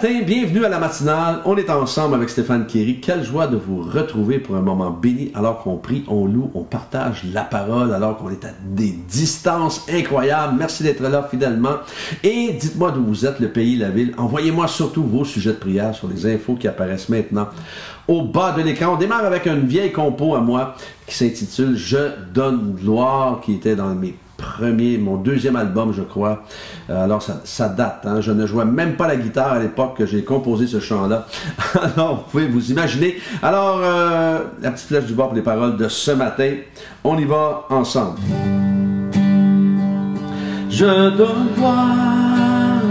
matin, bienvenue à la matinale. On est ensemble avec Stéphane Kéry. Quelle joie de vous retrouver pour un moment béni alors qu'on prie, on loue, on partage la parole alors qu'on est à des distances incroyables. Merci d'être là fidèlement. Et dites-moi d'où vous êtes, le pays, la ville. Envoyez-moi surtout vos sujets de prière sur les infos qui apparaissent maintenant au bas de l'écran. On démarre avec une vieille compo à moi qui s'intitule « Je donne gloire » qui était dans mon deuxième album, je crois. Alors, ça date. Hein? Je ne jouais même pas la guitare à l'époque que j'ai composé ce chant-là. Alors, vous pouvez vous imaginer. Alors, la petite flèche du bas pour les paroles de ce matin. On y va ensemble. Je donne gloire,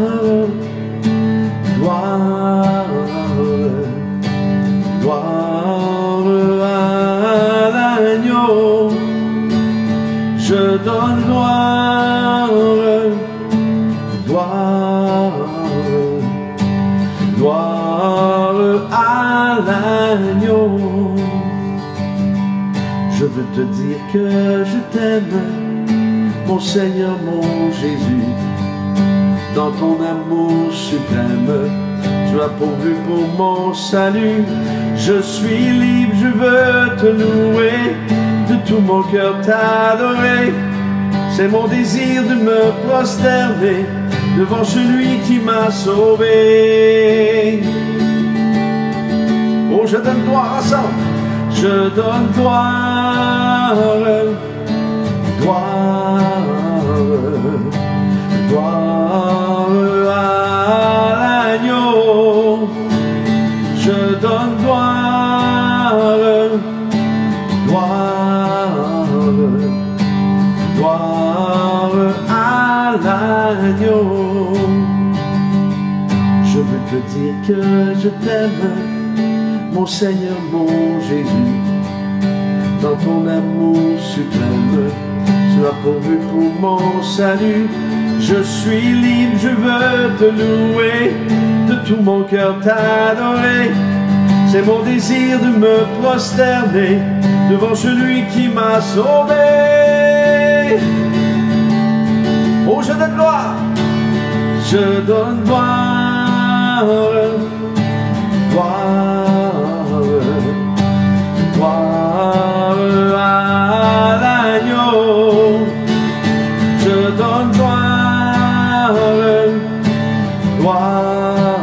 gloire, gloire à l'agneau. Je donne gloire, gloire, gloire à l'agneau. Je veux te dire que je t'aime, mon Seigneur, mon Jésus. Dans ton amour suprême, tu as pourvu pour mon salut. Je suis libre, je veux te louer, de tout mon cœur t'adorer. C'est mon désir de me prosterner devant celui qui m'a sauvé. Oh, je donne gloire ensemble. Je donne gloire, gloire, gloire à l'agneau. Je donne gloire, gloire, gloire à l'agneau. Je veux te dire que je t'aime, mon Seigneur, mon Jésus. Dans ton amour suprême, tu as pourvu pour mon salut. Je suis libre, je veux te louer, de tout mon cœur t'adorer. C'est mon désir de me prosterner devant celui qui m'a sauvé. Oh, je donne gloire, je donne gloire, gloire, gloire à l'agneau. Je donne gloire, gloire,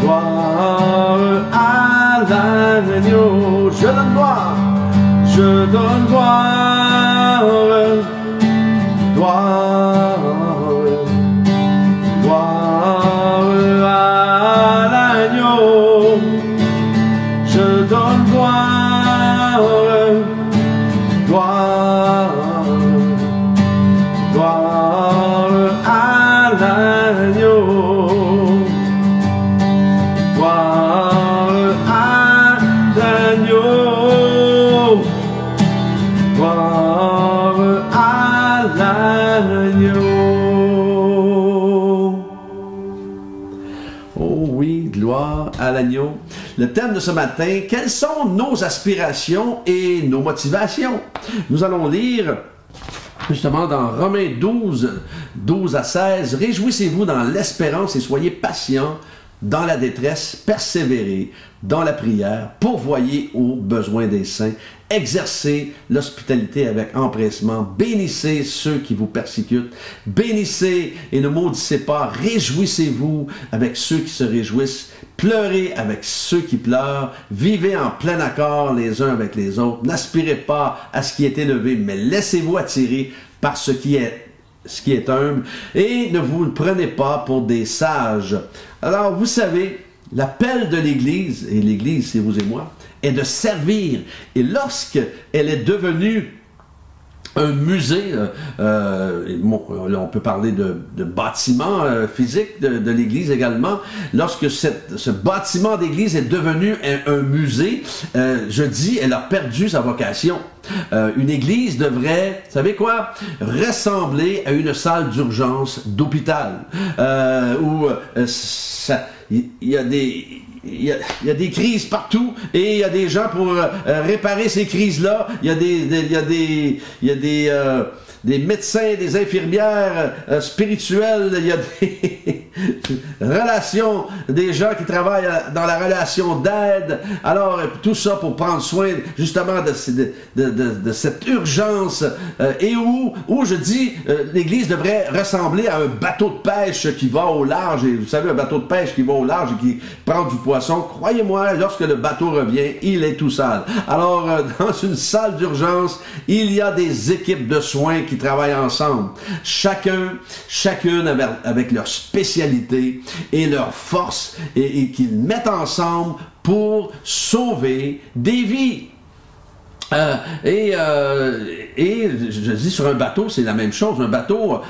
gloire à l'agneau. Je donne gloire, je donne gloire, gloire, gloire à l'agneau. Je donne gloire, gloire, gloire à l'agneau. Gloire à l'agneau. Gloire à l'agneau. Oh oui, gloire à l'agneau. Le thème de ce matin, quelles sont nos aspirations et nos motivations? Nous allons lire justement dans Romains 12, 12 à 16, « Réjouissez-vous dans l'espérance et soyez patients dans la détresse, persévérez dans la prière, pourvoyez aux besoins des saints, exercez l'hospitalité avec empressement, bénissez ceux qui vous persécutent, bénissez et ne maudissez pas, réjouissez-vous avec ceux qui se réjouissent, pleurez avec ceux qui pleurent, vivez en plein accord les uns avec les autres, n'aspirez pas à ce qui est élevé, mais laissez-vous attirer par ce qui est humble, et ne vous prenez pas pour des sages. » Alors, vous savez, l'appel de l'Église, et l'Église, c'est vous et moi, est de servir. Et lorsqu'elle est devenue un musée, là on peut parler de bâtiment physique de l'Église également, lorsque ce bâtiment d'église est devenu un musée, je dis, elle a perdu sa vocation. Une église devrait, vous savez quoi, ressembler à une salle d'urgence d'hôpital, où il y a des crises partout et il y a des gens pour réparer ces crises-là. Il y a des médecins, des infirmières spirituelles, il y a relation, des gens qui travaillent dans la relation d'aide. Alors, tout ça pour prendre soin justement de cette urgence et où je dis, l'Église devrait ressembler à un bateau de pêche qui va au large. Et vous savez, un bateau de pêche qui va au large et qui prend du poisson, croyez-moi, lorsque le bateau revient, il est tout sale. Alors, dans une salle d'urgence, il y a des équipes de soins qui travaillent ensemble. Chacune avec leur spécialité et leur force et qu'ils mettent ensemble pour sauver des vies. Et je dis sur un bateau, c'est la même chose. Un bateau,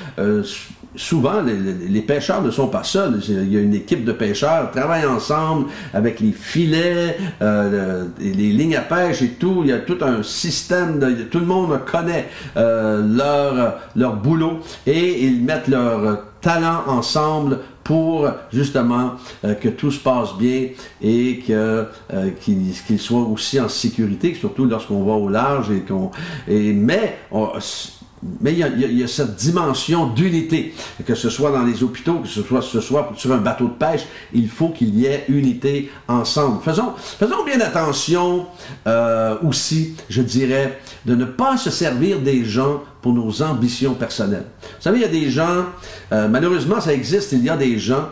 souvent, les pêcheurs ne sont pas seuls. Il y a une équipe de pêcheurs qui travaillent ensemble avec les filets, les lignes à pêche et tout. Il y a tout un système, tout le monde connaît leur boulot et ils mettent leur talent ensemble pour justement que tout se passe bien et qu'ils soient aussi en sécurité, surtout lorsqu'on va au large mais il y a cette dimension d'unité, que ce soit dans les hôpitaux, que ce soit sur un bateau de pêche, il faut qu'il y ait unité ensemble. Faisons bien attention aussi, je dirais, de ne pas se servir des gens pour nos ambitions personnelles. Vous savez, il y a des gens, malheureusement ça existe, il y a des gens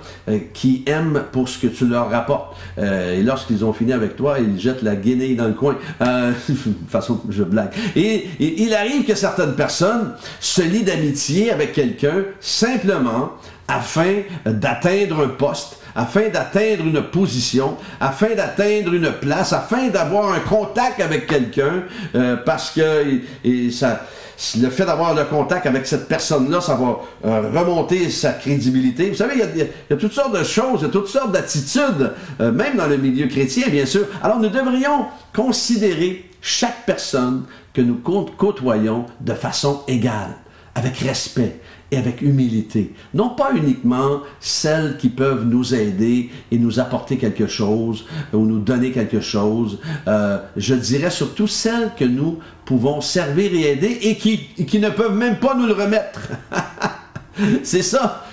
qui aiment pour ce que tu leur rapportes. Et lorsqu'ils ont fini avec toi, ils jettent la guenille dans le coin. De toute façon, je blague. Et il arrive que certaines personnes se lient d'amitié avec quelqu'un simplement afin d'atteindre un poste, afin d'atteindre une position, afin d'atteindre une place, afin d'avoir un contact avec quelqu'un, parce que le fait d'avoir le contact avec cette personne-là, ça va remonter sa crédibilité. Vous savez, il y a toutes sortes de choses, il y a toutes sortes d'attitudes, même dans le milieu chrétien, bien sûr. Alors, nous devrions considérer chaque personne que nous côtoyons de façon égale, avec respect et avec humilité. Non pas uniquement celles qui peuvent nous aider et nous apporter quelque chose ou nous donner quelque chose. Je dirais surtout celles que nous pouvons servir et aider et qui ne peuvent même pas nous le remettre. C'est ça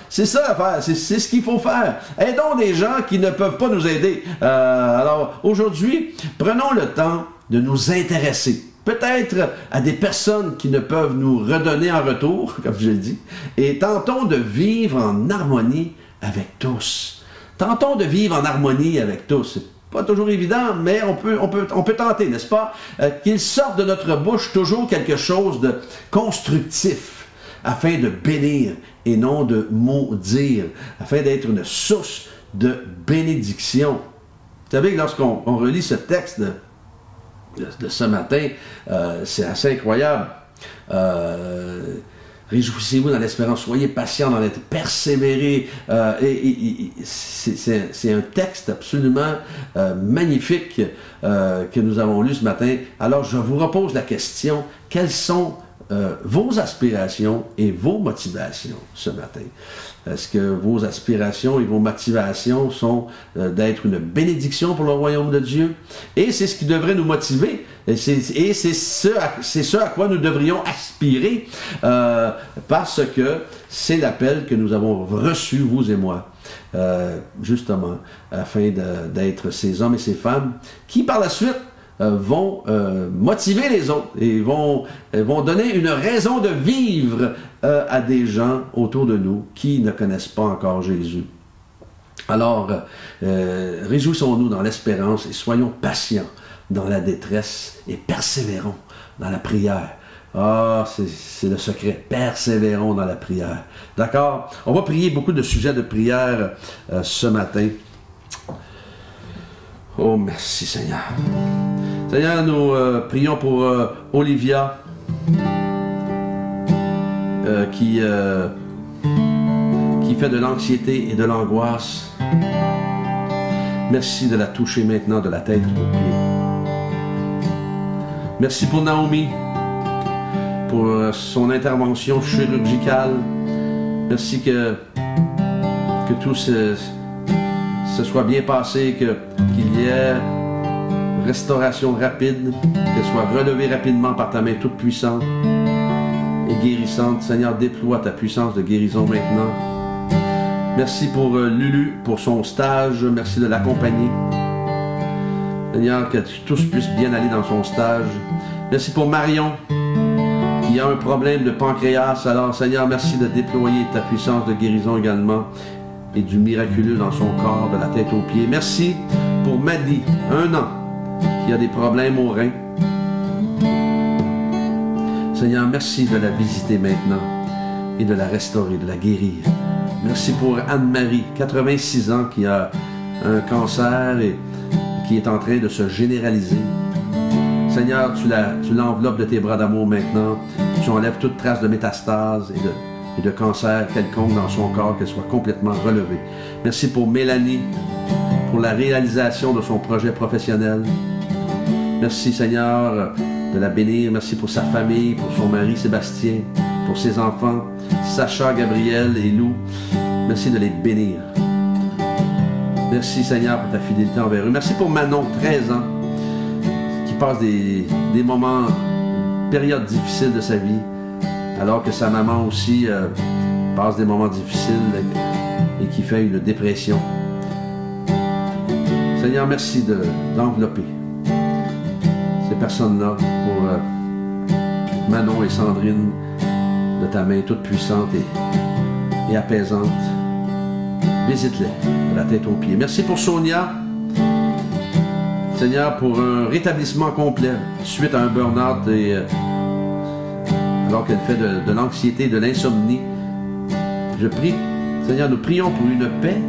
l'affaire, c'est ce qu'il faut faire. Aidons des gens qui ne peuvent pas nous aider. Alors aujourd'hui, prenons le temps de nous intéresser. Peut-être à des personnes qui ne peuvent nous redonner en retour, comme je l'ai dit, et tentons de vivre en harmonie avec tous. Tentons de vivre en harmonie avec tous. C'est pas toujours évident, mais on peut tenter, n'est-ce pas? Qu'il sorte de notre bouche toujours quelque chose de constructif, afin de bénir et non de maudire, afin d'être une source de bénédiction. Vous savez que lorsqu'on relit ce texte de ce matin, c'est assez incroyable. Réjouissez-vous dans l'espérance, soyez patients dans l'être, persévérez. C'est un texte absolument magnifique que nous avons lu ce matin. Alors, je vous repose la question, quelles sont vos aspirations et vos motivations ce matin? Est-ce que vos aspirations et vos motivations sont d'être une bénédiction pour le royaume de Dieu? Et c'est ce qui devrait nous motiver. Et c'est ce à quoi nous devrions aspirer parce que c'est l'appel que nous avons reçu, vous et moi, justement, afin d'être ces hommes et ces femmes qui, par la suite, vont motiver les autres et vont donner une raison de vivre à des gens autour de nous qui ne connaissent pas encore Jésus. Alors, réjouissons-nous dans l'espérance et soyons patients dans la détresse et persévérons dans la prière. Ah, c'est le secret. Persévérons dans la prière. D'accord? On va prier beaucoup de sujets de prière ce matin. Oh, merci Seigneur. Seigneur, nous prions pour Olivia qui fait de l'anxiété et de l'angoisse. Merci de la toucher maintenant de la tête aux pieds. Merci pour Naomi, pour son intervention chirurgicale. Merci que tout se soit bien passé, qu'il y ait restauration rapide, qu'elle soit relevée rapidement par ta main toute puissante et guérissante. Seigneur, déploie ta puissance de guérison maintenant. Merci pour Lulu, pour son stage. Merci de l'accompagner. Seigneur, que tous puissent bien aller dans son stage. Merci pour Marion, qui a un problème de pancréas. Alors, Seigneur, merci de déployer ta puissance de guérison également et du miraculeux dans son corps, de la tête aux pieds. Merci pour Maddy, 1 an, qui a des problèmes aux reins. Seigneur, merci de la visiter maintenant et de la restaurer, de la guérir. Merci pour Anne-Marie, 86 ans, qui a un cancer et qui est en train de se généraliser. Seigneur, tu l'enveloppes de tes bras d'amour maintenant. Tu enlèves toute trace de métastase et de cancer quelconque dans son corps, qu'elle soit complètement relevée. Merci pour Mélanie, pour la réalisation de son projet professionnel. Merci, Seigneur, de la bénir. Merci pour sa famille, pour son mari Sébastien, pour ses enfants, Sacha, Gabriel et Lou. Merci de les bénir. Merci, Seigneur, pour ta fidélité envers eux. Merci pour Manon, 13 ans, qui passe des moments, périodes difficiles de sa vie, alors que sa maman aussi passe des moments difficiles et qui fait une dépression. Seigneur, merci d'envelopper ces personnes-là pour Manon et Sandrine de ta main toute puissante et apaisante. Visite-les de la tête aux pieds. Merci pour Sonia. Seigneur, pour un rétablissement complet suite à un burn-out et alors qu'elle fait de l'anxiété, de l'insomnie. Je prie, Seigneur, nous prions pour une paix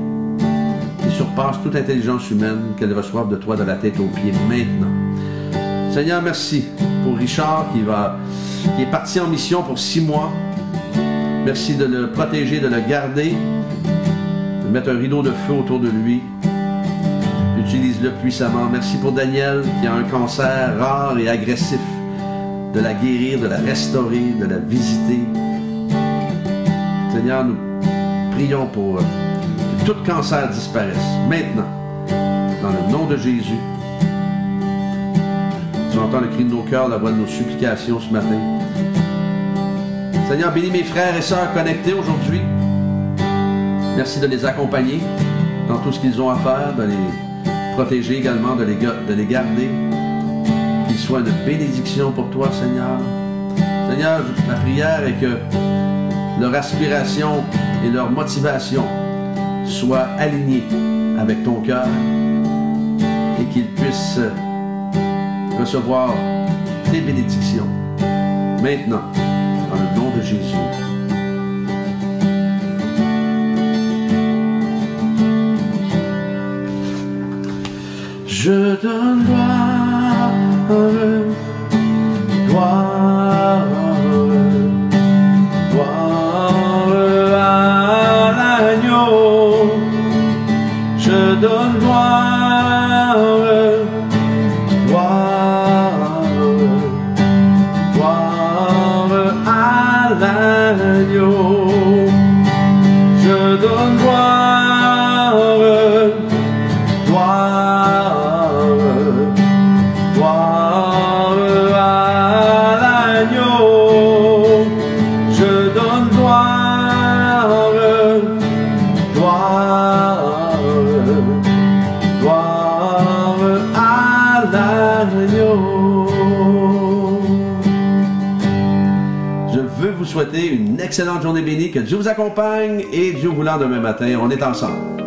qui surpasse toute intelligence humaine, qu'elle reçoive de toi de la tête aux pieds maintenant. Seigneur, merci pour Richard qui est parti en mission pour 6 mois. Merci de le protéger, de le garder, de mettre un rideau de feu autour de lui. Utilise-le puissamment. Merci pour Daniel qui a un cancer rare et agressif. De la guérir, de la restaurer, de la visiter. Seigneur, nous prions pour que tout cancer disparaisse maintenant, dans le nom de Jésus. Tu entends le cri de nos cœurs, la voix de nos supplications ce matin. Seigneur, bénis mes frères et sœurs connectés aujourd'hui. Merci de les accompagner dans tout ce qu'ils ont à faire, de les protéger également, de les garder. Qu'ils soient une bénédiction pour toi, Seigneur. Seigneur, ma prière est que leur aspiration et leur motivation soient alignées avec ton cœur et qu'ils puissent recevoir tes bénédictions maintenant, dans le nom de Jésus. Je donne gloire à l'agneau. Je donne gloire à l'agneau. Je donne gloire à l'agneau. Je donne gloire à l'agneau. Je veux vous souhaiter une excellente journée bénie, que Dieu vous accompagne et Dieu voulant demain matin, on est ensemble.